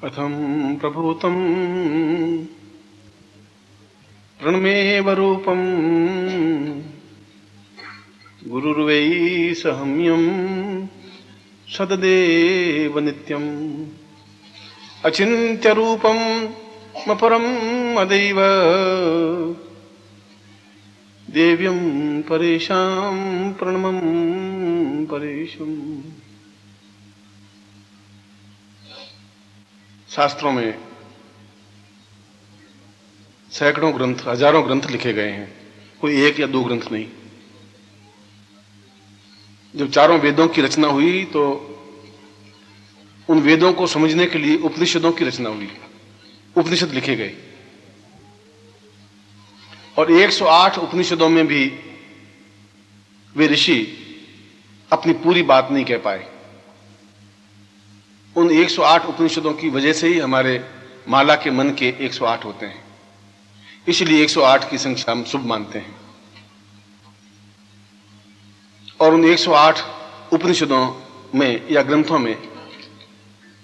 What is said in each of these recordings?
अथम प्रभूतम प्रणमेव रूपम गुरुर्वै सहम्यम सददेव नित्यम अचिन्त्य रूपम मपरम अदैव देव्यं परेशां प्रणमं परेशम। शास्त्रों में सैकड़ों ग्रंथ, हजारों ग्रंथ लिखे गए हैं, कोई एक या दो ग्रंथ नहीं। जब चारों वेदों की रचना हुई तो उन वेदों को समझने के लिए उपनिषदों की रचना हुई, उपनिषद लिखे गए। और 108 उपनिषदों में भी वे ऋषि अपनी पूरी बात नहीं कह पाए। उन 108 उपनिषदों की वजह से ही हमारे माला के मन के 108 होते हैं, इसलिए 108 की संख्या हम शुभ मानते हैं। और उन 108 उपनिषदों में या ग्रंथों में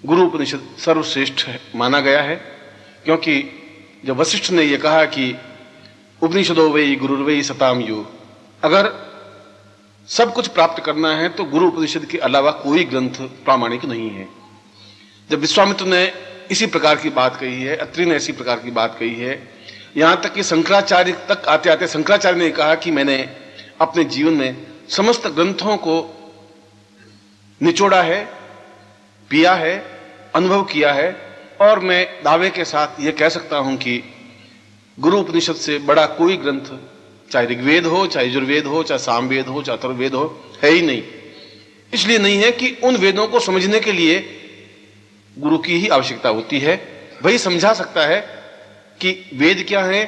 गुरु उपनिषद सर्वश्रेष्ठ माना गया है, क्योंकि जब वशिष्ठ ने यह कहा कि उपनिषदो वै गुरुर्वै सताम यु, अगर सब कुछ प्राप्त करना है तो गुरु उपनिषद के अलावा कोई ग्रंथ प्रामाणिक नहीं है। जब विश्वामित्र ने इसी प्रकार की बात कही है, अत्रि ने इसी प्रकार की बात कही है, यहां तक कि शंकराचार्य तक आते आते शंकराचार्य ने कहा कि मैंने अपने जीवन में समस्त ग्रंथों को निचोड़ा है, पिया है, अनुभव किया है, और मैं दावे के साथ यह कह सकता हूं कि गुरु उपनिषद से बड़ा कोई ग्रंथ, चाहे ऋग्वेद हो, चाहे यजुर्वेद हो, चाहे सामवेद हो, चाहे अथर्ववेद हो, है ही नहीं। इसलिए नहीं है कि उन वेदों को समझने के लिए गुरु की ही आवश्यकता होती है। वही समझा सकता है कि वेद क्या है,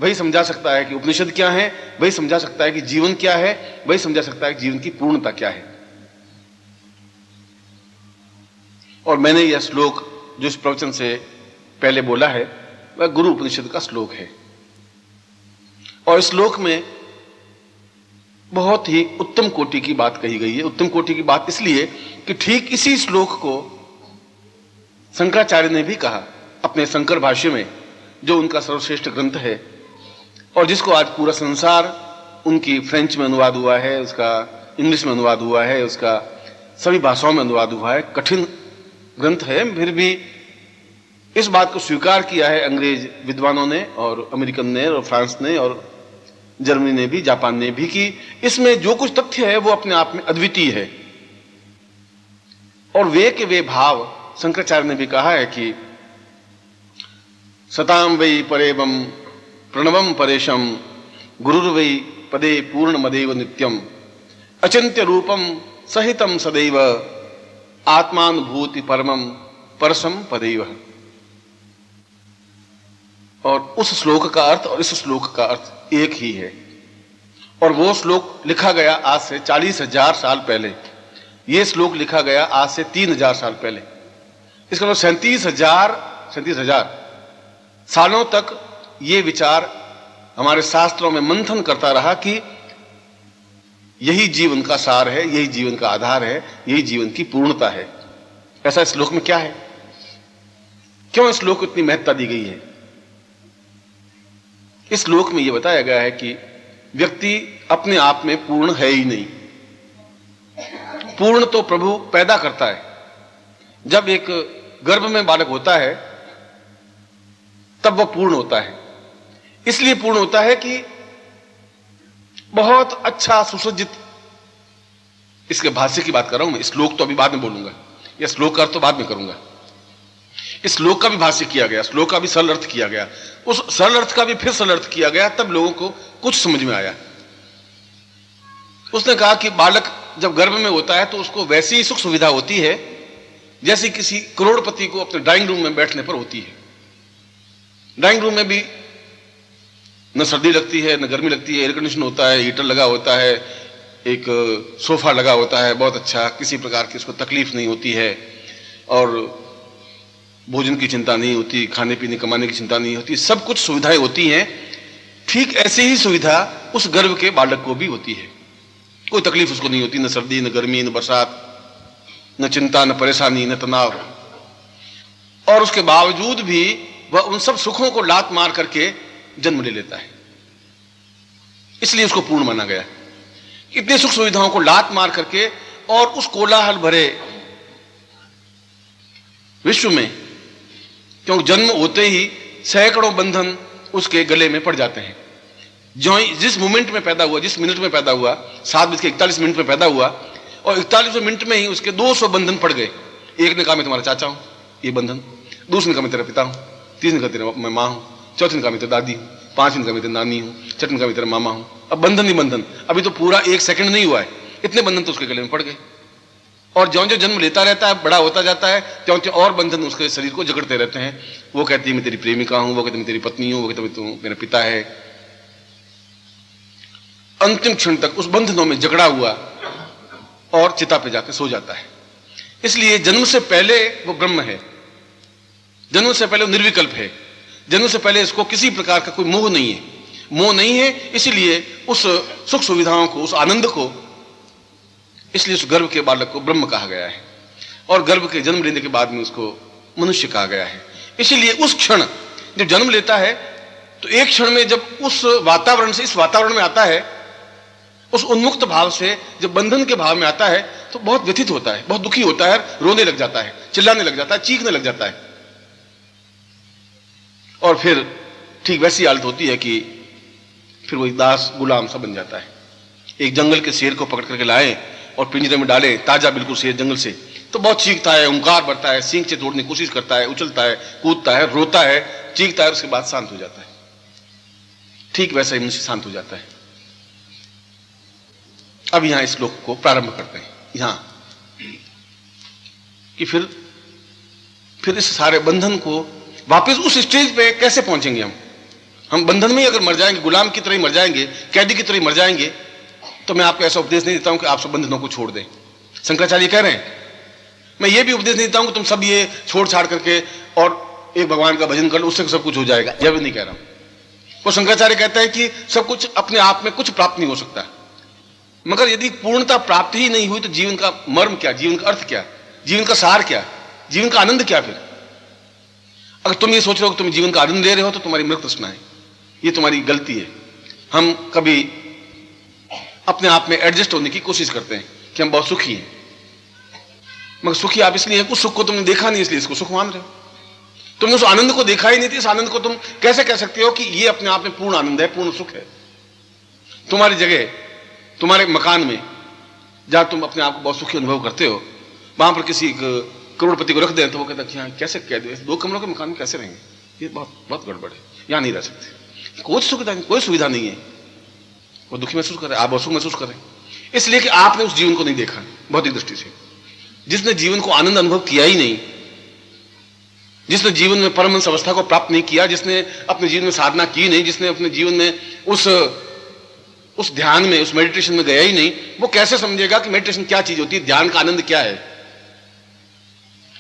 वही समझा सकता है कि उपनिषद क्या है, वही समझा सकता है कि जीवन क्या है, वही समझा सकता है कि जीवन की पूर्णता क्या है। और मैंने यह श्लोक जो इस प्रवचन से पहले बोला है वह गुरु उपनिषद का श्लोक है। और इस श्लोक में बहुत ही उत्तम कोटि की बात कही गई है। उत्तम कोटि की बात इसलिए कि ठीक इसी श्लोक को शंकराचार्य ने भी कहा अपने शंकर भाष्य में, जो उनका सर्वश्रेष्ठ ग्रंथ है और जिसको आज पूरा संसार, उनकी फ्रेंच में अनुवाद हुआ है, उसका इंग्लिश में अनुवाद हुआ है, उसका सभी भाषाओं में अनुवाद हुआ है। कठिन ग्रंथ है, फिर भी इस बात को स्वीकार किया है अंग्रेज विद्वानों ने और अमेरिकन ने और फ्रांस ने और जर्मनी ने भी, जापान ने भी, कि इसमें जो कुछ तथ्य है वो अपने आप में अद्वितीय है। और वे के वे भाव शंकराचार्य ने भी कहा है कि सताम वै परेवम प्रणवम परेशम गुरुर्वै पदे पूर्णमदेव नित्यम अचिंत्य रूपम सहितम सदैव आत्मानुभूति परमम परसम पदैव। और उस श्लोक का अर्थ और इस श्लोक का अर्थ एक ही है। और वो श्लोक लिखा गया आज से 40,000 साल पहले, ये श्लोक लिखा गया आज से 3,000 साल पहले। इसका मतलब 37,000 सालों तक ये विचार हमारे शास्त्रों में मंथन करता रहा कि यही जीवन का सार है, यही जीवन का आधार है, यही जीवन की पूर्णता है। ऐसा इस श्लोक में क्या है? क्यों इस श्लोक को इतनी महत्ता दी गई है? इस श्लोक में यह बताया गया है कि व्यक्ति अपने आप में पूर्ण है ही नहीं। पूर्ण तो प्रभु पैदा करता है। जब एक गर्भ में बालक होता है तब वह पूर्ण होता है। इसलिए पूर्ण होता है कि बहुत अच्छा सुसज्जित, इसके भाष्य की बात कर रहा हूं मैं, श्लोक तो अभी बाद में बोलूंगा, या श्लोक का अर्थ तो बाद में करूंगा। इस श्लोक का भी भाष्य किया गया, श्लोक का भी सरल अर्थ किया गया, उस सरल अर्थ का भी फिर सरल अर्थ किया गया, तब लोगों को कुछ समझ में आया। उसने कहा कि बालक जब गर्भ में होता है तो उसको वैसी ही सुख सुविधा होती है जैसी किसी करोड़पति को अपने ड्राइंग रूम में बैठने पर होती है। ड्राइंग रूम में भी न सर्दी लगती है न गर्मी लगती है, एयर कंडीशन होता है, हीटर लगा होता है, एक सोफा लगा होता है बहुत अच्छा, किसी प्रकार की उसको तकलीफ नहीं होती है, और भोजन की चिंता नहीं होती, खाने पीने कमाने की चिंता नहीं होती, सब कुछ सुविधाएं होती हैं। ठीक ऐसे ही सुविधा उस गर्भ के बालक को भी होती है। कोई तकलीफ उसको नहीं होती, न सर्दी न गर्मी न बरसात, न चिंता न परेशानी न तनाव। और उसके बावजूद भी वह उन सब सुखों को लात मार करके जन्म ले लेता है। इसलिए उसको पूर्ण माना गया। इतनी सुख सुविधाओं को लात मार करके और उस कोलाहल भरे विश्व में, क्योंकि जन्म होते ही सैकड़ों बंधन उसके गले में पड़ जाते हैं। जो जिस मोमेंट में पैदा हुआ, जिस मिनट में पैदा हुआ, 7:41 में पैदा हुआ, और 41 मिनट में ही उसके 200 बंधन पड़ गए। एक ने कहा मैं तुम्हारा चाचा हूं, ये बंधन। दूसरे ने कहा मैं तेरा पिता हूं। तीसरे ने कहा तेरा मैं मां हूं। चौथे ने कहा मैं तेरी दादी हूं। पांचवें ने कहा मैं तेरी नानी हूं। छठे ने कहा मैं तेरा मामा हूं। अब बंधन ही बंधन। अभी तो पूरा 1 सेकंड नहीं हुआ है, इतने बंधन तो उसके गले में पड़ गए। और ज्यों ज्यों जन्म लेता रहता है, बड़ा होता जाता है, त्यों त्यों और बंधन उसके शरीर को जकड़ते रहते हैं। वो कहती है मैं तेरी प्रेमिका हूं, वो कहती मैं तेरी पत्नी हूं, वो कहती तू मेरा पिता है। अंतिम क्षण तक उस बंधनों में जकड़ा हुआ और चिता पे जाकर सो जाता है। इसलिए जन्म से पहले वो ब्रह्म है, जन्म से पहले वो निर्विकल्प है, जन्म से पहले इसको किसी प्रकार का कोई मोह नहीं है। मोह नहीं है, इसीलिए उस सुख सुविधाओं को, उस आनंद को, इसलिए उस गर्भ के बालक को ब्रह्म कहा गया है। और गर्भ के जन्म लेने के बाद में उसको मनुष्य कहा गया है। इसीलिए उस क्षण जब जन्म लेता है तो एक क्षण में जब उस वातावरण से इस वातावरण में आता है, उस उन्मुक्त भाव से जब बंधन के भाव में आता है तो बहुत व्यथित होता है, बहुत दुखी होता है, रोने लग जाता है, चिल्लाने लग जाता है, चीखने लग जाता है। और फिर ठीक वैसी हालत होती है कि फिर वही दास गुलाम सा बन जाता है। एक जंगल के शेर को पकड़ करके लाए और पिंजरे में डाले, ताजा बिल्कुल शेर जंगल से, तो बहुत चीखता है, हुंकार भरता है, सींग से तोड़ने की कोशिश करता है, उछलता है, कूदता है, रोता है, चीखता है, उसके बाद शांत हो जाता है। ठीक वैसा ही मनुष्य शांत हो जाता है। अब यहां इस श्लोक को प्रारंभ करते हैं यहां कि फिर इस सारे बंधन को वापस उस स्टेज पे कैसे पहुंचेंगे हम बंधन में ही अगर मर जाएंगे, गुलाम की तरह ही मर जाएंगे, कैदी की तरह ही मर जाएंगे, तो मैं आपको ऐसा उपदेश नहीं देता हूं कि आप सब बंधनों को छोड़ दें। शंकराचार्य कह रहे हैं, मैं ये भी उपदेश नहीं देता हूं कि तुम सब ये छोड़ छाड़ करके और एक भगवान का भजन कर लो, उससे सब कुछ हो जाएगा, यह भी नहीं कह रहा हूं। वो शंकराचार्य कहते हैं कि सब कुछ अपने आप में कुछ प्राप्त नहीं हो सकता, मगर यदि पूर्णता प्राप्त ही नहीं हुई तो जीवन का मर्म क्या, जीवन का अर्थ क्या, जीवन का सार क्या, जीवन का आनंद क्या? फिर अगर तुम ये सोच रहे हो कि तुम जीवन का आनंद ले रहे हो तो तुम्हारी मृत तृष्णा है, ये तुम्हारी गलती है। हम कभी अपने आप में एडजस्ट होने की कोशिश करते हैं कि हम बहुत सुखी हैं, मगर सुखी आप इसलिए हैं, उस सुख को तुमने देखा नहीं इसलिए इसको सुख मान रहे हो। तुमने उस आनंद को देखा ही नहीं थी, इस आनंद को तुम कैसे कह सकते हो कि ये अपने आप में पूर्ण आनंद है, पूर्ण सुख है? तुम्हारी जगह, तुम्हारे मकान में जहां तुम अपने आप को बहुत सुखी अनुभव करते हो, वहां पर किसी करोड़पति को रख दें तो वो कहता है कैसे कह दो, 2 कमरों के मकान में कैसे रहेंगे, ये बहुत गड़बड़ है, यहां नहीं रह सकते, कोई सुविधा नहीं, कोई सुविधा नहीं है। वो दुखी महसूस कर रहे, आप सुख महसूस करें, इसलिए कि आपने उस जीवन को नहीं देखा भौतिक दृष्टि से। जिसने जीवन को आनंद अनुभव किया ही नहीं, जिसने जीवन में परमहंस अवस्था को प्राप्त नहीं किया, जिसने अपने जीवन में साधना की नहीं, जिसने अपने जीवन में उस ध्यान में, उस मेडिटेशन में गया ही नहीं, वो कैसे समझेगा कि मेडिटेशन क्या चीज होती है, ध्यान का आनंद क्या है?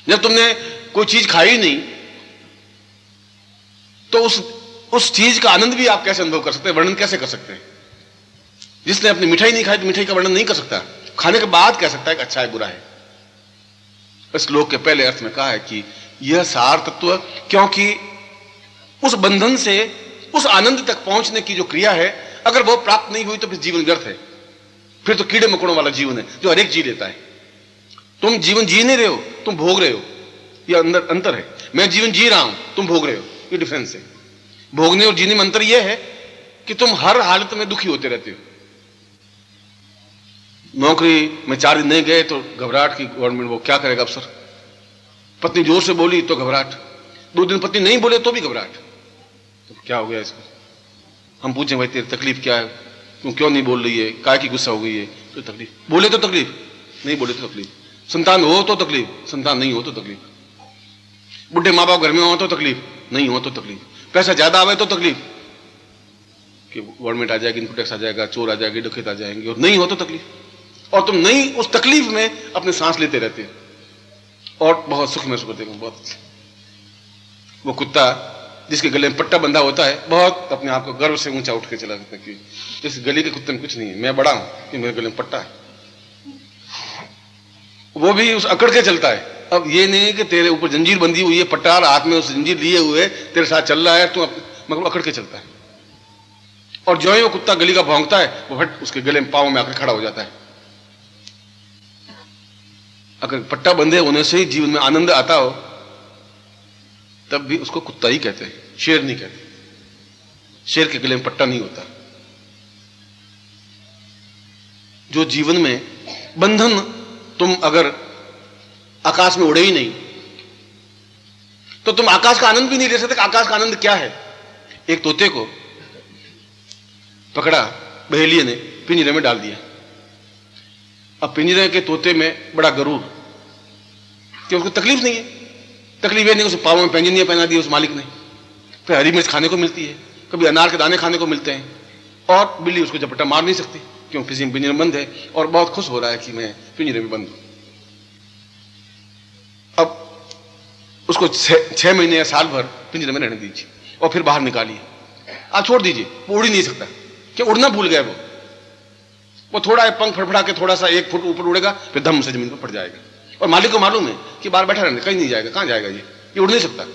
जब तुमने कोई चीज खाई नहीं तो उस चीज का आनंद भी आप कैसे अनुभव कर सकते हैं, वर्णन कैसे कर सकते हैं? जिसने अपनी मिठाई नहीं खाई तो मिठाई का वर्णन नहीं कर सकता, खाने के बाद कह सकता है कि अच्छा है बुरा है। इस श्लोक के पहले अर्थ में कहा है कि यह सार तत्व, क्योंकि उस बंधन से उस आनंद तक पहुंचने की जो क्रिया है, अगर वो प्राप्त नहीं हुई तो फिर जीवन व्यर्थ है, फिर तो कीड़े मकोड़ों वाला जीवन है जो हर एक जी लेता है। तुम जीवन जी नहीं रहे हो, तुम भोग रहे हो, यह अंतर है। मैं जीवन जी रहा हूं, तुम भोग रहे हो, ये डिफरेंस है। भोगने और जीने में अंतर यह है कि तुम हर हालत में दुखी होते रहते हो। नौकरी में 4 दिन नहीं गए तो घबराहट की गवर्नमेंट, वो क्या करेगा अफसर। पत्नी जोर से बोली तो घबराहट, 2 दिन पत्नी नहीं बोले तो भी घबराहट, तो क्या हो गया इसको? हम पूछें भाई तेरी तकलीफ क्या है, तुम क्यों नहीं बोल रही है, काय की गुस्सा हो गई है? तो तकलीफ, बोले तो तकलीफ, नहीं बोले तो तकलीफ, संतान हो तो तकलीफ, संतान नहीं हो तो तकलीफ, बुढ़े माँ बाप घर में हो तो तकलीफ, नहीं हो तो तकलीफ, पैसा ज्यादा आवे तो तकलीफ कि गवर्नमेंट आ जाएगी, इनपुट टैक्स आ जाएगा, चोर आ जाएगी, डकैत आ जाएंगे, और नहीं हो तो तकलीफ। और तुम नहीं उस तकलीफ में अपने सांस लेते रहते हो और बहुत सुख महसूस करते हो। बहुत वो कुत्ता जिसके गले में पट्टा बंधा होता है, बहुत अपने आप को गर्व से ऊंचा उठ के चला जाता है कि इस गली के कुत्ते में कुछ नहीं है, मैं बड़ा हूं कि मेरे गले में पट्टा है। वो भी उस अकड़ के चलता है, अब ये नहीं कि तेरे ऊपर जंजीर बंधी हुई है, पटार हाथ में उस जंजीर लिए हुए तेरे साथ चल रहा है, तू मतलब अकड़ के चलता है। और जो ही वो कुत्ता गली का भौंकता है वो फट उसके गले में पांव में आकर खड़ा हो जाता है। अगर पट्टा बंधे होने से ही जीवन में आनंद आता हो तब भी उसको कुत्ता ही कहते हैं, शेर नहीं कहते। शेर के गले में पट्टा नहीं होता। जो जीवन में बंधन, तुम अगर आकाश में उड़े ही नहीं तो तुम आकाश का आनंद भी नहीं ले सकते। आकाश का आनंद क्या है? एक तोते को पकड़ा बहेलिये ने, पिंजरे में डाल दिया। अब पिंजरे के तोते में बड़ा गरूर कि उसको तकलीफ नहीं है। तकलीफ ये नहीं, उसे पाँव में पैंजनियां पहना दी उस मालिक ने, फिर हरी मिर्च खाने को मिलती है, कभी अनार के दाने खाने को मिलते हैं, और बिल्ली उसको झपट्टा मार नहीं सकती क्यों, किसी पिंजरे में बंद है और बहुत खुश हो रहा है कि मैं पिंजरे में बंद हूं। अब उसको 6 महीने या साल भर पिंजरे में रहने दीजिए और फिर बाहर निकालिए। आप छोड़ दीजिए, वो उड़ ही नहीं सकता। क्या उड़ना भूल गया वो थोड़ा पंख फड़फड़ा के थोड़ा सा 1 फुट ऊपर उड़ेगा, फिर धम से जमीन पर पड़ जाएगा। और मालिक को मालूम है कि बाहर बैठा रहने, कहीं नहीं जाएगा। कहां जाएगा ये उड़ नहीं सकता।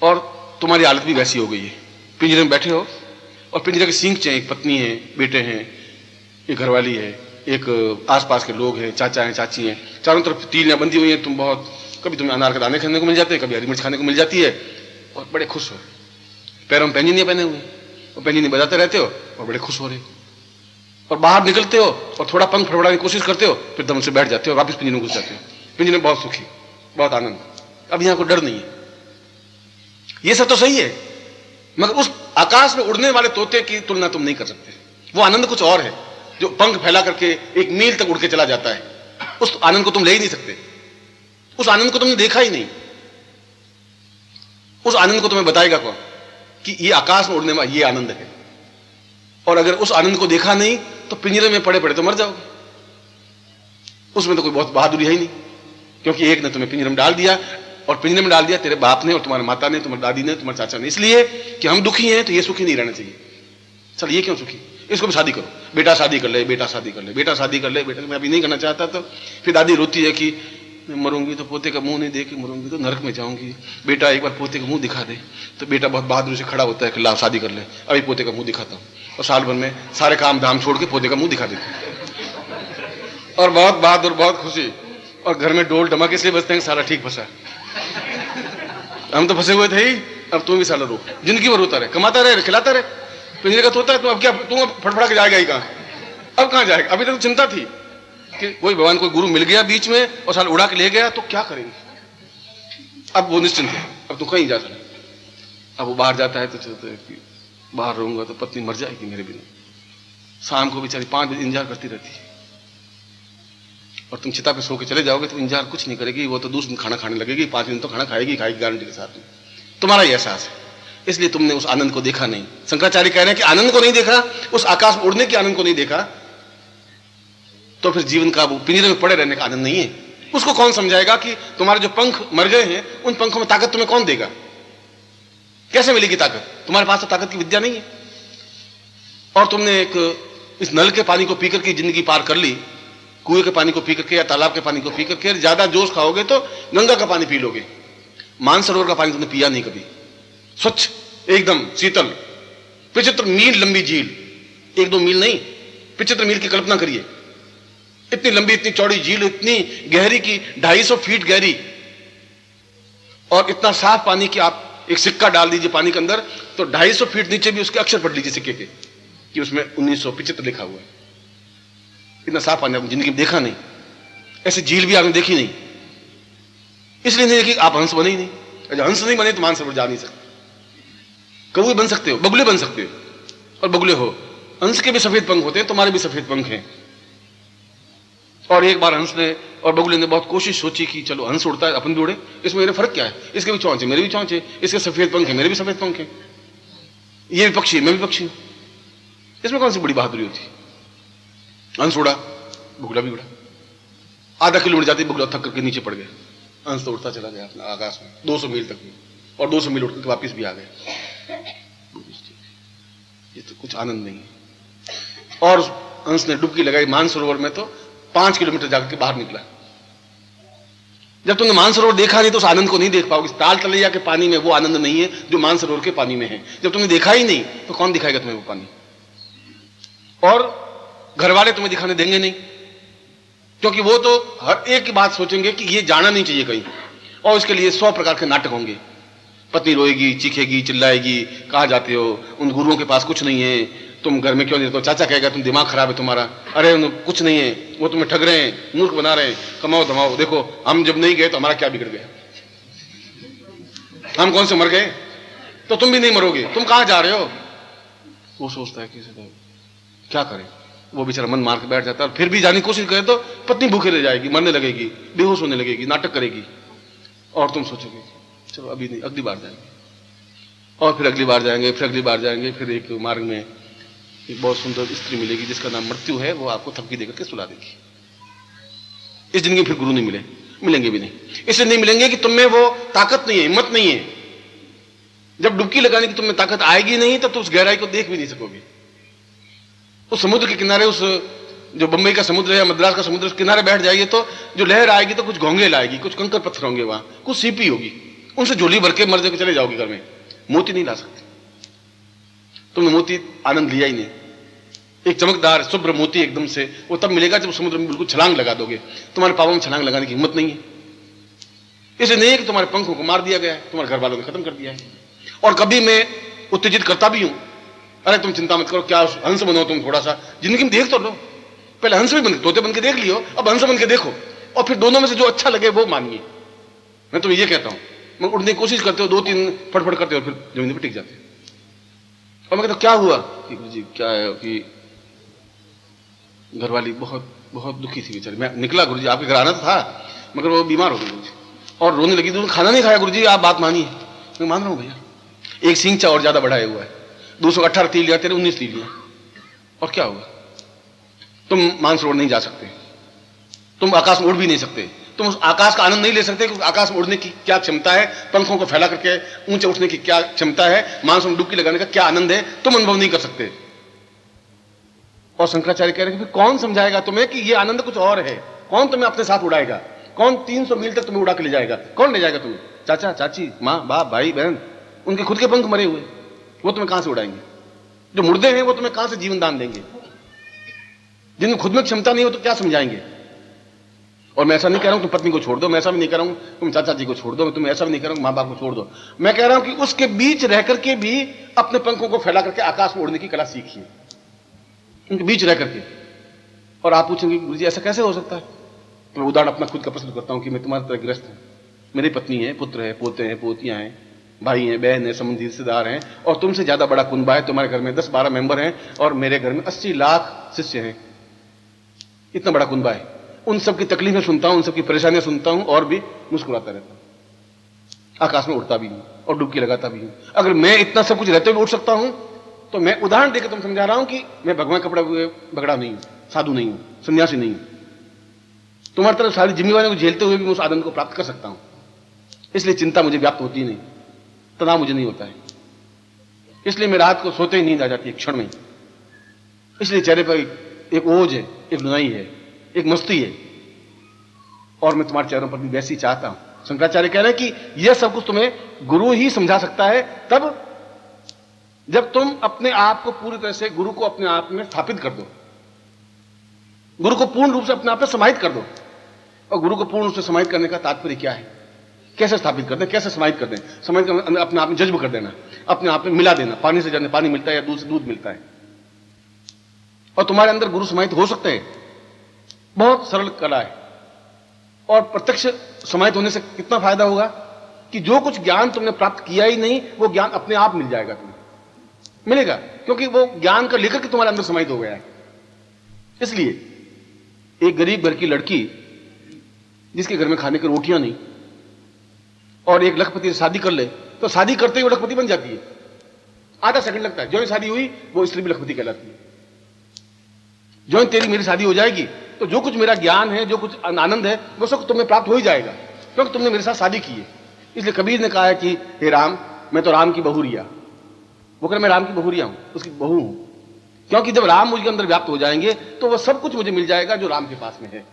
और तुम्हारी हालत भी वैसी हो गई है, पिंजरे में बैठे हो और पिंजरे के सींग चाहिए। एक पत्नी है, बेटे हैं, एक घरवाली है, एक आसपास के लोग हैं, चाचा हैं, चाची हैं, चारों तरफ तीलियां बंधी हुई हैं। तुम बहुत, कभी तुम्हें अनार के दाने खाने को मिल जाते हैं, कभी हरी मिर्च खाने को मिल जाती है और बड़े खुश हो। पैरों में पैंजनियां पहने हुए और पैंजनी बजाते रहते हो और बड़े खुश हो रहे हो। और बाहर निकलते हो और थोड़ा पंख फड़फड़ाने की कोशिश करते हो, फिर दम से बैठ जाते हो, वापस पिंजरे में घुस जाते हो। पिंजरे में बहुत सुखी, बहुत आनंद। अब यहां कोई डर नहीं है। ये सब तो सही है, मगर उस आकाश में उड़ने वाले तोते की तुलना तुम नहीं कर सकते। वो आनंद कुछ और है, जो पंख फैला करके 1 मील तक उड़ के चला जाता है। उस आनंद को तुम ले ही नहीं सकते। उस आनंद को तुमने देखा ही नहीं। उस आनंद को तुम्हें बताएगा कौन कि ये आकाश में उड़ने वाला ये आनंद है? और अगर उस आनंद को देखा नहीं तो पिंजरे में पड़े पड़े तो मर जाओगे। उसमें तो कोई बहुत बहादुरी है ही नहीं, क्योंकि एक ने तुम्हें पिंजरे में डाल दिया, और पिंजरे में डाल दिया तेरे बाप ने और तुम्हारी माता ने, तुम्हारी दादी ने, तुम्हारे चाचा ने, इसलिए कि हम दुखी हैं तो ये सुखी नहीं रहना चाहिए। चल ये क्यों सुखी, इसको भी शादी करो, बेटा शादी कर ले, बेटा शादी कर ले, बेटा शादी कर ले, बेटा मैं अभी नहीं करना चाहता। तो फिर दादी रोती है कि मरूंगी तो पोते का मुंह नहीं देख के मरूंगी तो नरक में जाऊंगी। बेटा एक बार पोते का मुंह दिखा दे। तो बेटा बहुत बहादुरी से खड़ा होता है कि ला शादी कर ले, अभी पोते का मुंह दिखाता हूं। और साल भर में सारे काम धाम छोड़ के पोते का मुंह दिखा देते और बहुत बहादुर, बहुत खुशी। और घर में डोल डमक इसलिए बजते हैं सारा ठीक फंसा। हम तो फंसे हुए थे ही, अब तुम भी साला रो, जिंदगी भर रोता रहे, कमाता रहे, खिलाता रहे। पिंजरे का तोता है तो अब क्या, तुम फटफड़ा के जाएगा ही कहां? अब कहां जाएगा? अभी तक तो चिंता थी कि कोई भगवान कोई गुरु मिल गया बीच में और साल उड़ा के ले गया तो क्या करेंगे। अब वो निश्चिंत है, अब तो कहीं जा सकता। अब वो बाहर जाता है तो चलते है कि बाहर रहूंगा तो पत्नी मर जाएगी मेरे बिना। शाम को बेचारी 5 बजे इंतजार करती रहती है, और तुम चिता पे सो के चले जाओगे तो इंतजार कुछ नहीं करेगी। वो तो दूसरे दिन खाना खाने लगेगी, 5 दिन तो खाना खाएगी गारंटी के साथ में। तुम्हारा ही एहसास है, इसलिए तुमने उस आनंद को देखा नहीं। शंकराचार्य कह रहे हैं कि आनंद को नहीं देखा, उस आकाश में उड़ने के आनंद को नहीं देखा, तो फिर जीवन का वो पिंजरे में पड़े रहने का आनंद नहीं है। उसको कौन समझाएगा कि तुम्हारे जो पंख मर गए हैं उन पंखों में ताकत तुम्हें कौन देगा? कैसे मिलेगी ताकत? तुम्हारे पास तो ताकत की विद्या नहीं है। और तुमने एक इस नल के पानी को पी करके जिंदगी पार कर ली, कुएं के पानी को पी करके या तालाब के पानी को पी करके। ज्यादा जोश खाओगे तो गंगा का पानी पी लोगे। मानसरोवर का पानी तुमने पिया नहीं कभी। स्वच्छ, एकदम शीतल, 75 मील लंबी झील, 1-2 मील नहीं, 75 मील की कल्पना करिए। इतनी लंबी, इतनी चौड़ी झील, इतनी गहरी की 250 फीट गहरी, और इतना साफ पानी कि आप एक सिक्का डाल दीजिए पानी के अंदर तो 250 फीट नीचे भी उसके अक्षर पढ़ लीजिए सिक्के के कि उसमें 1975 लिखा हुआ है। इतना साफ पानी आपने जिंदगी में देखा नहीं, ऐसी झील भी आपने देखी नहीं। इसलिए नहीं देखी, आप हंस बने ही नहीं। जब हंस नहीं बने तो मानसरोवर जा नहीं सकते। कौवे बन सकते हो, बगुले बन सकते हो, और बगुले हो। हंस के भी सफेद पंख होते हैं, तुम्हारे भी सफेद पंख हैं। और एक बार हंस ने और बगुले ने बहुत कोशिश सोची कि चलो हंस उड़ता है, अपन भी उड़े, इसमें मेरे फर्क क्या है? इसके भी चौंच है, मेरे भी चौंच है, इसके सफेद पंख है, मेरे भी सफेद पंख है, ये भी पक्षी है, मैं भी पक्षी हूं, इसमें कौन सी बड़ी बहादुरी होती? हंस उड़ा, बगुला भी उड़ा। आधा किलोमीटर जाती बगुला थक करके नीचे पड़ गया। हंस तो उड़ता चला गया अपना आकाश में 200 मील तक भी, और 200 मील उड़ करके वापिस भी आ गया। ये तो कुछ आनंद नहीं है। और हंस ने डुबकी लगाई मानसरोवर में तो 5 किलोमीटर जाकर के बाहर निकला। जब तुमने मानसरोवर देखा नहीं तो उस आनंद को नहीं देख पाओगे। ताल तलैया के पानी में वो आनंद नहीं है जो मानसरोवर के पानी में है। जब तुमने देखा ही नहीं तो कौन दिखाएगा तुम्हें वो पानी? और घर वाले तुम्हें दिखाने देंगे नहीं, क्योंकि वो तो हर एक की बात सोचेंगे कि ये जाना नहीं चाहिए कहीं, और इसके लिए 100 प्रकार के नाटक होंगे। पत्नी रोएगी, चीखेगी, चिल्लाएगी, कहाँ जाते हो, उन गुरुओं के पास कुछ नहीं है, तुम घर में क्यों नहीं रहते हो? चाचा कहेगा तुम दिमाग खराब है तुम्हारा, अरे कुछ नहीं है, वो तुम्हें ठग रहे हैं, मूर्ख बना रहे हैं, कमाओ धमाओ, देखो हम जब नहीं गए तो हमारा क्या बिगड़ गया, हम कौन से मर गए, तो तुम भी नहीं मरोगे, तुम कहाँ जा रहे हो? वो सोचता है कि क्या करे, वो बेचारा मन मार के बैठ जाता है। और फिर भी जाने की कोशिश करे तो पत्नी भूखे रह जाएगी, मरने लगेगी, बेहोश होने लगेगी, नाटक करेगी, और तुम सोचोगे चलो अभी नहीं, अगली बार जाएंगे, और फिर अगली बार जाएंगे, फिर अगली बार जाएंगे। फिर एक मार्ग में एक बहुत सुंदर स्त्री मिलेगी जिसका नाम मृत्यु है, वो आपको थपकी देकर के सुला देगी। इस जिंदगी फिर गुरु नहीं मिलेंगे भी नहीं। इसलिए नहीं मिलेंगे कि तुम में वो ताकत नहीं है, हिम्मत नहीं है। जब डुबकी लगाने की तुम में ताकत आएगी नहीं तो उस गहराई को देख भी नहीं सकोगे। उस समुद्र के किनारे, उस जो बंबई का समुद्र है या मद्रास का समुद्र, उस किनारे बैठ जाइए तो जो लहर आएगी तो कुछ घोंगे लाएगी, कुछ कंकर पत्थर होंगे, वहां कुछ सीपी होगी, उनसे झोली भर के मर के चले जाओगे घर में। मोती नहीं ला सकते, तुमने मोती आनंद लिया ही नहीं। एक चमकदार शुभ्र मोती एकदम से वो तब मिलेगा जब समुद्र में बिल्कुल छलांग लगा दोगे। तुम्हारे पापों में छलांग लगाने की हिम्मत नहीं है। इसलिए नहीं है कि तुम्हारे पंखों को मार दिया गया है, तुम्हारे घर वालों ने खत्म कर दिया है। और कभी मैं उत्तेजित करता भी हूं, अरे तुम चिंता मत करो, क्या हंस बनो तुम, थोड़ा सा जिंदगी में देख तो लो। पहले हंस भी बन तोते बन के देख लियो, अब हंस बन के देखो, और फिर दोनों में से जो अच्छा लगे वो मानिए। मैं तुम्हें ये कहता हूं, मैं उठने की कोशिश करते हो, 2-3 फटफट करते हो, फिर जमीन पर टिक जाते हो। और मैं कहता क्या हुआ कि गुरुजी क्या है कि घरवाली बहुत बहुत दुखी थी बेचारी। मैं निकला गुरुजी, आपके घर आना तो था, मगर वो बीमार हो गई गुरुजी, और रोने लगी। तो खाना नहीं खाया गुरुजी, आप बात मानिए। मैं मान रहा हूं भैया, एक सिंचा और ज्यादा बढ़ाया हुआ है, 218 तीर लिया, तेरे 19 तीर लिया, और क्या हुआ? तुम मानसरोवर नहीं जा सकते, तुम आकाश में उड़ भी नहीं सकते, तुम उस आकाश का आनंद नहीं ले सकते, क्योंकि आकाश में उड़ने की क्या क्षमता है, पंखों को फैला करके ऊंचे उठने की क्या क्षमता है, मानस में डुबकी लगाने का क्या आनंद है, तुम अनुभव नहीं कर सकते। और शंकराचार्य कह रहे हैं कि कौन समझाएगा तुम्हें कि ये आनंद कुछ और है? कौन तुम्हें अपने साथ उड़ाएगा? कौन 300 मील तक तुम्हें उड़ा के ले जाएगा? कौन ले जाएगा तुम्हें? चाचा चाची, माँ बाप, भाई बहन, उनके खुद के पंख मरे हुए, वो तुम्हें कहां से उड़ाएंगे? जो मुर्दे हैं वो तुम्हें कहां से जीवन दान देंगे? जिनमें खुद में क्षमता नहीं हो तो क्या समझाएंगे? और मैं ऐसा नहीं कह रहा हूं तुम पत्नी को छोड़ दो, मैं ऐसा भी नहीं कह रहा हूं तुम चाचा जी को छोड़ दो, तुम ऐसा भी नहीं कह रहा हूं माँ बाप को छोड़ दो। मैं कह रहा हूं कि उसके बीच रह करके भी अपने पंखों को फैला करके आकाश में उड़ने की कला सीखिए, उनके बीच रह करके। और आप पूछेंगे गुरुजी ऐसा कैसे हो सकता है? तो मैं उदाहरण अपना खुद का प्रस्तुत करता हूं कि मैं तुम्हारे तरह ग्रस्त हूं, मेरी पत्नी है, पुत्र है, पोते हैं, पोतियां हैं, भाई हैं, बहन है, संबंधी रिश्तेदार हैं, और तुमसे ज्यादा बड़ा कुनबा है। तुम्हारे घर में 10-12 मेंबर हैं और मेरे घर में 80 लाख शिष्य हैं। इतना बड़ा कुनबा है। उन सबकी तकलीफें सुनता हूं, उन सबकी परेशानियां सुनता हूं, और भी मुस्कुराता रहता हूं। आकाश में उड़ता भी हूं और डुबकी लगाता भी हूं। अगर मैं इतना सब कुछ रहते हुए उठ सकता हूं तो मैं उदाहरण देकर तुम समझा रहा हूं कि मैं भगवान कपड़ा बगड़ा नहीं हूं, साधु नहीं हूं, सन्यासी नहीं हूं। तुम्हारी तरफ सारी जिम्मेवारियों को झेलते हुए भी मैं उस आनंद को प्राप्त कर सकता हूं। इसलिए चिंता मुझे व्याप्त होती नहीं, तनाव मुझे नहीं होता है। इसलिए मैं रात को सोते ही नींद आ जाती है क्षण में। इसलिए चेहरे पर एक ओज है, एक लुनाई है, एक मस्ती है, और मैं तुम्हारे चेहरों पर भी वैसी चाहता हूं। शंकराचार्य कह रहे हैं कि यह सब कुछ तुम्हें गुरु ही समझा सकता है, तब जब तुम अपने आप को पूरी तरह से गुरु को अपने आप में स्थापित कर दो, गुरु को पूर्ण रूप से अपने आप में समाहित कर दो। और गुरु को पूर्ण रूप से समाहित करने का तात्पर्य क्या है? कैसे स्थापित कर दें, कैसे समाहित कर दें? समाहित कर अपने आप में जज्ब कर देना, अपने आप में मिला देना। पानी से जब पानी मिलता है या दूध से दूध मिलता है, और तुम्हारे अंदर गुरु समाहित हो सकते हैं। बहुत सरल कला है। और प्रत्यक्ष समाहित होने से कितना फायदा होगा कि जो कुछ ज्ञान तुमने प्राप्त किया ही नहीं, वो ज्ञान अपने आप मिल जाएगा, तुम्हें मिलेगा, क्योंकि वो ज्ञान का लेकर के तुम्हारे अंदर समाहित हो गया है। इसलिए एक गरीब घर की लड़की जिसके घर में खाने की रोटियां नहीं, और एक लखपति से शादी कर ले, तो शादी करते ही वो लखपति बन जाती है। आधा सेकंड लगता है, जो ही शादी हुई वो स्त्री भी लखपति कहलाती है। जो ही तेरी मेरी शादी हो जाएगी तो जो कुछ मेरा ज्ञान है, जो कुछ आनंद है, वो सब तुम्हें प्राप्त हो ही जाएगा, क्योंकि तुमने मेरे साथ शादी की है। इसलिए कबीर ने कहा है कि हे राम, मैं तो राम की बहुरिया। वो कह रहा मैं राम की बहुरिया हूं, उसकी बहू हूं। क्योंकि जब राम मुझके अंदर व्याप्त हो जाएंगे तो वह सब कुछ मुझे मिल जाएगा जो राम के पास में है।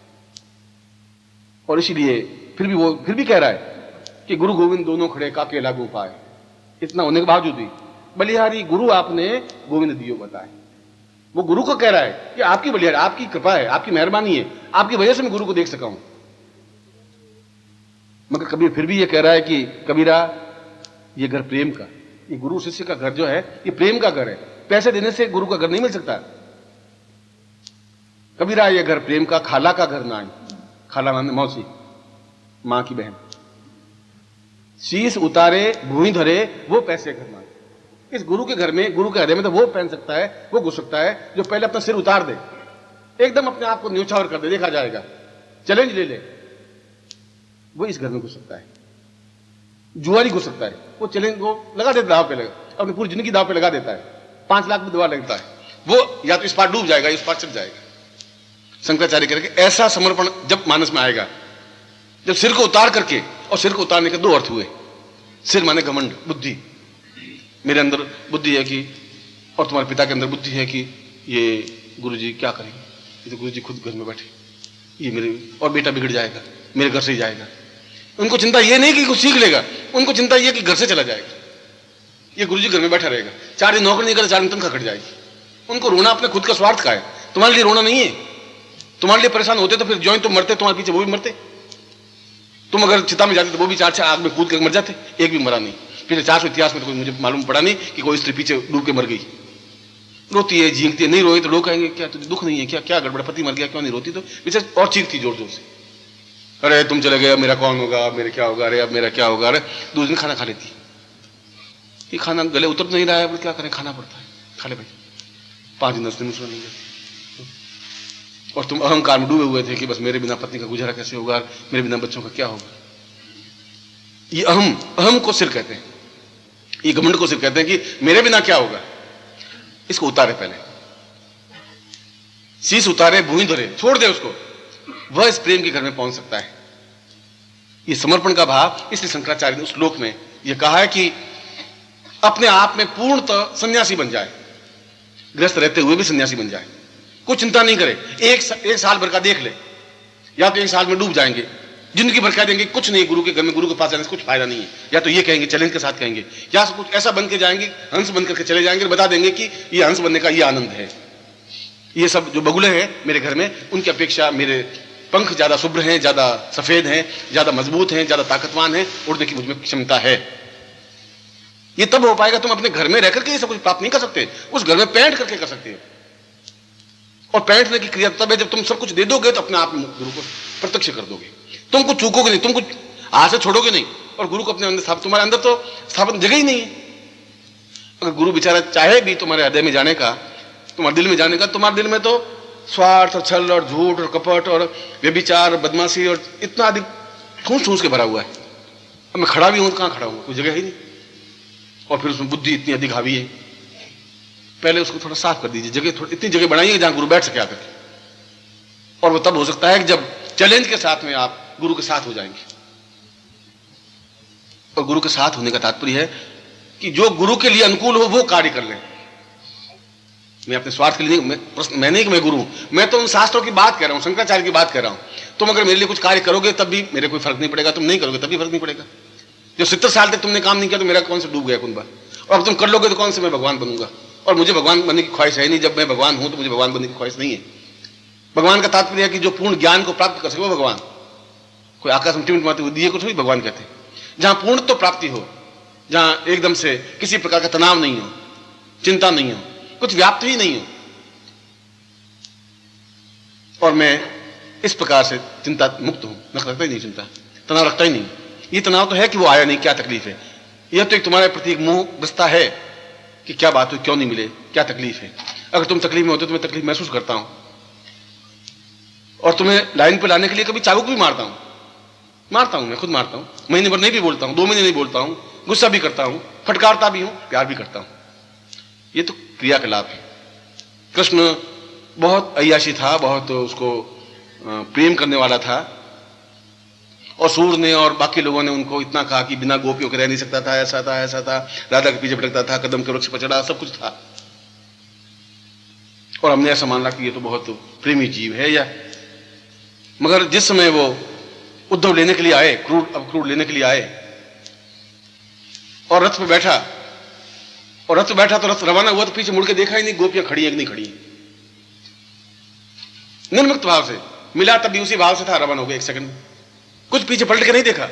और इसीलिए फिर भी कह रहा है कि गुरु गोविंद दोनों खड़े काके लागू पाए। इतना होने के बावजूद भी बलिहारी गुरु आपने गोविंद दियो बताए। वो गुरु को कह रहा है कि आपकी बलिहारी, आपकी कृपा है, आपकी मेहरबानी है, आपकी वजह से मैं गुरु को देख सका हूं। मगर कबीर फिर भी ये कह रहा है कि कबीरा ये घर प्रेम का, ये गुरु शिष्य का घर जो है ये प्रेम का घर है। पैसे देने से गुरु का घर नहीं मिल सकता। कबीरा ये घर प्रेम का, खाला का घर ना है। खाला माने मौसी, मां की बहन। शीश उतारे भूमि धरे वो पैसे घर मांगे। इस गुरु के घर में, गुरु के हृदय में तो वो पहन सकता है, वो घुस सकता है जो पहले अपना सिर उतार दे, एकदम अपने आप को न्योछावर कर दे, देखा जाएगा, चैलेंज ले ले, वो इस घर में घुस सकता है। जुआरी घुस सकता है, वो चैलेंज वो लगा देता दाव पे, लगा अपनी पूरी जिंदगी दाव पे लगा देता है, 5 लाख में दवा लगता है, वो या तो इस पार डूब जाएगा, इस पार चल जाएगा। शंकराचार्य करके ऐसा समर्पण जब मानस में आएगा, जब सिर को उतार करके, और सिर को उतारने के 2 अर्थ हुए। सिर माने घमंड, बुद्धि, मेरे अंदर बुद्धि है कि, और तुम्हारे पिता के अंदर बुद्धि है कि ये गुरुजी क्या करेंगे, ये तो गुरुजी खुद घर में बैठे, ये मेरे और बेटा बिगड़ जाएगा, मेरे घर से ही जाएगा। उनको चिंता ये नहीं कि कुछ सीख लेगा, उनको चिंता ये कि घर से चला जाएगा, ये गुरुजी घर में बैठा रहेगा, 4 दिन नौकरी नहीं करे, 4 दिन तनख्वाह कट जाएगी। उनको रोना अपने खुद का स्वार्थ का है, तुम्हारे लिए रोना नहीं है। तुम्हारे लिए परेशान होते तो फिर जो तुम मरते, तुम्हारे पीछे वो भी मरते। तुम अगर चिता में जाते तो वो भी 4 आग में कूद कर मर जाते, एक भी मरा नहीं। पिछले 400 इतिहास में तो कोई मुझे मालूम पड़ा नहीं कि कोई स्त्री पीछे डूब के मर गई। रोती है, झींकती है, नहीं रोई तो लोग कहेंगे क्या तुझे दुख नहीं है क्या, क्या गड़बड़, पति मर गया, क्यों नहीं रोती? तो पीछे और चीखती जोर जोर से, अरे तुम चले गए, मेरा कौन होगा, मेरे क्या होगा, अरे अब मेरा क्या होगा। अरे 2 दिन खाना खा लेती, ये खाना गले उतर नहीं रहा है, क्या करें, खाना पड़ता है, खा ले भाई, 5 दिन 10 दिन उसमें नहीं गए। और तुम अहंकार में डूबे हुए थे कि बस मेरे बिना पत्नी का गुजारा कैसे होगा, मेरे बिना बच्चों का क्या होगा। ये अहम को सिर कहते हैं, ये घमंड को सिर कहते हैं कि मेरे बिना क्या होगा। इसको उतारे, पहले शीश उतारे भूमि धरे, छोड़ दे उसको, वह इस प्रेम के घर में पहुंच सकता है। ये समर्पण का भाव, इसलिए शंकराचार्य ने उस श्लोक में यह कहा है कि अपने आप में पूर्णतः सन्यासी बन जाए, गृहस्थ रहते हुए भी सन्यासी बन जाए, कुछ चिंता नहीं करे। एक साल भर का देख ले, या तो 1 साल में डूब जाएंगे, जिंदगी भर कह देंगे कुछ नहीं, गुरु के घर में, गुरु के पास जाने से कुछ फायदा नहीं है, या तो ये कहेंगे चैलेंज के साथ कहेंगे, या कुछ ऐसा बन के जाएंगे, हंस बन करके चले जाएंगे, बता देंगे कि ये हंस बनने का ये आनंद है। ये सब जो बगुले हैं मेरे घर में, उनकी अपेक्षा मेरे पंख ज्यादा शुभ्र हैं, ज्यादा सफेद हैं, ज्यादा मजबूत हैं, ज्यादा ताकतवान हैं, उड़ने की मुझमें क्षमता है। ये तब हो पाएगा, तुम अपने घर में रह करके ये सब कुछ प्राप्त नहीं कर सकते, उस घर में पैंट करके कर सकते हो। और पैंटने की क्रिया तब है जब तुम सब कुछ दे दोगे तो अपने आप में गुरु को प्रत्यक्ष कर दोगे। तुम कुछ चूकोगे नहीं, तुम कुछ हाथ से छोड़ोगे नहीं, और गुरु को अपने अंदर स्थापित, तुम्हारे अंदर तो स्थापन जगह ही नहीं है। अगर गुरु बेचारा चाहे भी तुम्हारे हृदय में जाने का, तुम्हारे दिल में जाने का, तुम्हारे दिल में तो स्वार्थ और छल और झूठ और कपट और व्यभिचार और बदमाशी और इतना अधिक ठूस ठूस के भरा हुआ है। अब मैं खड़ा भी हूं तो कहां खड़ा हूं, कोई जगह ही नहीं। और फिर उसमें बुद्धि इतनी अधिक हावी है, पहले उसको थोड़ा साफ कर दीजिए, जगह थोड़ी इतनी जगह बनाइए जहां गुरु बैठ सके आकर के। और वो तब हो सकता है कि जब चैलेंज के साथ में आप गुरु के साथ हो जाएंगे। और गुरु के साथ होने का तात्पर्य है कि जो गुरु के लिए अनुकूल हो वो कार्य कर लें। मैं अपने स्वार्थ के लिए नहीं, मैं नहीं कि मैं गुरु हूं, मैं तो उन शास्त्रों की बात कर रहा हूं, शंकराचार्य की बात कर रहा हूं। तुम अगर मेरे लिए कुछ कार्य करोगे तब भी मेरे कोई फर्क नहीं पड़ेगा, तुम नहीं करोगे तब भी फर्क नहीं पड़ेगा। जो 70 साल तक तुमने काम नहीं किया तो मेरा कौन से डूब गया कुंभा, और अब तुम कर लोगे तो कौन से मैं भगवान बनूंगा। और मुझे भगवान बनने की ख्वाहिश है नहीं, जब मैं भगवान हूं तो मुझे भगवान बनने की ख्वाहिश नहीं है। भगवान का तात्पर्य है कि जो पूर्ण ज्ञान को प्राप्त कर सके वो भगवान। कोई आकाश में टिमटिमाती हुई दिए को थोड़ी भगवान कहते हैं। जहां पूर्ण तो प्राप्ति हो, जहां एकदम से किसी प्रकार का तनाव नहीं हो, चिंता नहीं हो, कुछ व्याप्त ही नहीं हो। और मैं इस प्रकार से चिंता मुक्त हूं, मैं रखता ही नहीं चिंता, तनाव रखता ही नहीं। ये तनाव तो है कि वो आया नहीं, क्या तकलीफ है। यह तो एक तुम्हारे प्रति एक मोह ग्रस्ता है कि क्या बात हुई, क्यों नहीं मिले, क्या तकलीफ है। अगर तुम तकलीफ में होते तो मैं तकलीफ महसूस करता हूं, और तुम्हें लाइन पर लाने के लिए कभी चाबुक भी मारता हूं, मैं खुद मारता हूं। महीने भर नहीं भी बोलता हूं, 2 महीने नहीं बोलता हूं, गुस्सा भी करता हूं, फटकारता भी हूं, प्यार भी करता हूं। ये तो क्रियाकलाप है। कृष्ण बहुत अय्याशी था, बहुत उसको प्रेम करने वाला था, और सूर ने और बाकी लोगों ने उनको इतना कहा कि बिना गोपियों के रह नहीं सकता था, ऐसा था, ऐसा था, राधा के पीछे भटकता था, कदम के वृक्ष पर चढ़ा, सब कुछ था। और हमने ऐसा मान रहा कि ये तो बहुत प्रेमी जीव है या, मगर जिस समय वो उद्धव लेने के लिए आए, क्रूर लेने के लिए आए और रथ पे बैठा, और रथ पे बैठा तो रथ रवाना हुआ तो पीछे मुड़ के देखा ही नहीं गोपियां खड़ी है कि नहीं खड़ी है। निर्मुक्त भाव से मिला, तब भी उसी भाव से था, रवाना हो गया 1 सेकंड, कुछ पीछे पलट के नहीं देखा।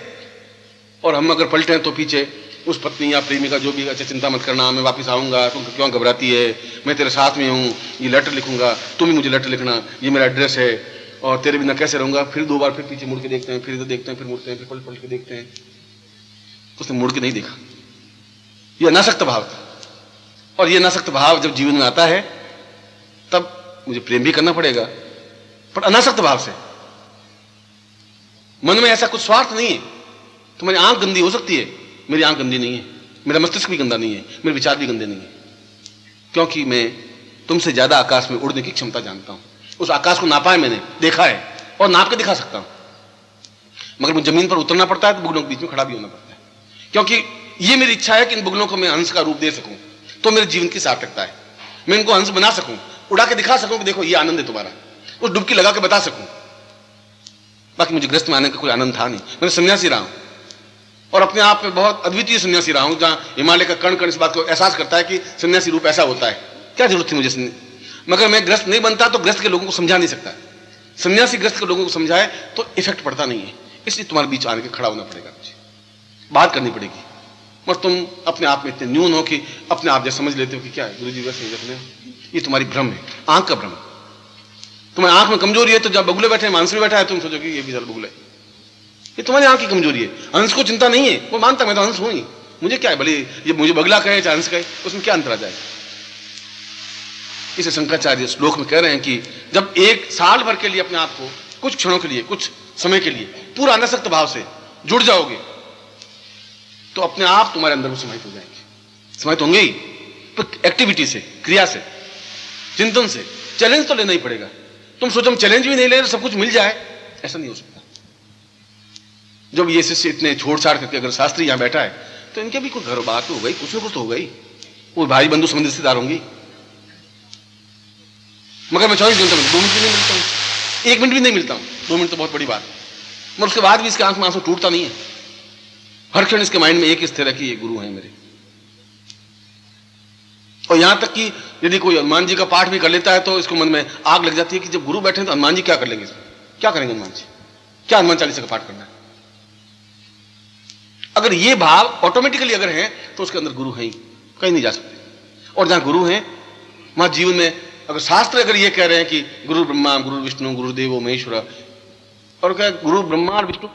और हम अगर पलटे हैं तो पीछे उस पत्नी या प्रेमी का जो भी, अच्छा चिंता मत करना, मैं वापस आऊंगा, तुम क्यों घबराती है, मैं तेरे साथ में हूं, ये लेटर लिखूंगा, तुम ही मुझे लेटर लिखना, ये मेरा एड्रेस है, और तेरे बिना कैसे रहूंगा। फिर 2 बार फिर पीछे मुड़ के देखते हैं, फिर इधर देखते हैं, फिर मुड़ते हैं, फिर पलट पलट के देखते हैं। उसने मुड़ के नहीं देखा। यह अनासक्त भाव था। और यह अनासक्त भाव जब जीवन में आता है तब मुझे प्रेम भी करना पड़ेगा, पर अनासक्त भाव से। मन में ऐसा कुछ स्वार्थ नहीं है। तुम्हारी आंख गंदी हो सकती है, मेरी आंख गंदी नहीं है, मेरा मस्तिष्क भी गंदा नहीं है, मेरे विचार भी गंदे नहीं है, क्योंकि मैं तुमसे ज्यादा आकाश में उड़ने की क्षमता जानता हूं। उस आकाश को नापा है मैंने, देखा है और नाप के दिखा सकता हूं। मगर मुझे जमीन पर उतरना पड़ता है तो बुगलों के बीच में खड़ा भी होना पड़ता है, क्योंकि यह मेरी इच्छा है कि इन बुगलों को मैं हंस का रूप दे सकूं, तो मेरे जीवन की सार्थकता है। मैं इनको हंस बना सकूं, उड़ा के दिखा सकूं कि देखो ये आनंद है तुम्हारा, उस डुबकी लगा के बता सकूं। बाकी मुझे ग्रस्त में आने का कोई आनंद था नहीं। मैं सन्यासी रहा हूं और अपने आप में बहुत अद्वितीय सन्यासी रहा हूं, जहां हिमालय का कण कण इस बात को एहसास करता है कि सन्यासी रूप ऐसा होता है। क्या जरूरत थी मुझे? मगर मैं ग्रस्त नहीं बनता तो ग्रस्त के लोगों को समझा नहीं सकता। सन्यासी ग्रस्त के लोगों को समझाए तो इफेक्ट पड़ता नहीं है। इसलिए तुम्हारे बीच आने के खड़ा होना पड़ेगा, मुझे बात करनी पड़ेगी। मगर तुम अपने आप में इतने न्यून हो कि अपने आप जैसे समझ लेते हो कि क्या है गुरु जी वैसे रखने, ये तुम्हारी भ्रम है, आंख का भ्रम। तुम्हारी आंख में कमजोरी है तो जब बगुले बैठे, मानस में बैठा है, तुम सोचो कि ये भी जरा बगुला है। ये तुम्हारी आंख की कमजोरी है। हंस को चिंता नहीं है, वो मानता मैं तो हंस हूं ही, मुझे क्या है, भले ये मुझे बगला कहे चाहे हंस कहे, उसमें क्या अंतर आ जाए। इसे शंकराचार्य श्लोक में कह रहे हैं कि जब 1 साल भर के लिए अपने आप को कुछ क्षणों के लिए, कुछ समय के लिए पूरा अनासक्त भाव से जुड़ जाओगे तो अपने आप तुम्हारे अंदर वो समाहित हो जाएंगे। समाहित होंगे ही तो एक्टिविटी से, क्रिया से, चिंतन से। चैलेंज तो लेना ही पड़ेगा। तुम सोचो हम चैलेंज भी नहीं ले रहे, सब कुछ मिल जाए, ऐसा नहीं हो सकता। जब ये शिष्य इतने छोड़ छाड़ करके अगर शास्त्री यहां बैठा है तो इनके भी कोई घर बात हो गई, कुछ ना कुछ तो हो गई, वो भाई बंधु संबंधी रिश्तेदार होंगी। मगर मैं 24 घंटे में 2 मिनट भी नहीं मिलता हूं, 1 मिनट भी नहीं मिलता हूं। 2 मिनट तो बहुत बड़ी बात है, मगर उसके बाद भी इसके आंख में आंसू टूटता नहीं है। हर क्षण इसके माइंड में एक ही स्थिर है कि ये गुरु हैं मेरे। और यहां तक कि यदि कोई हनुमान जी का पाठ भी कर लेता है तो इसको मन में आग लग जाती है कि जब गुरु बैठे तो हनुमान जी क्या कर लेंगे, क्या करेंगे हनुमान जी, क्या हनुमान चालीसा का पाठ करना है। अगर ये भाव ऑटोमेटिकली अगर है तो उसके अंदर गुरु है ही, कहीं नहीं जा सकते। और जहां गुरु हैं वहां जीवन में, अगर शास्त्र अगर ये कह रहे हैं कि गुरु ब्रह्मा गुरु विष्णु गुरुदेवो महेश्वर, और क्या गुरु ब्रह्मा और विष्णु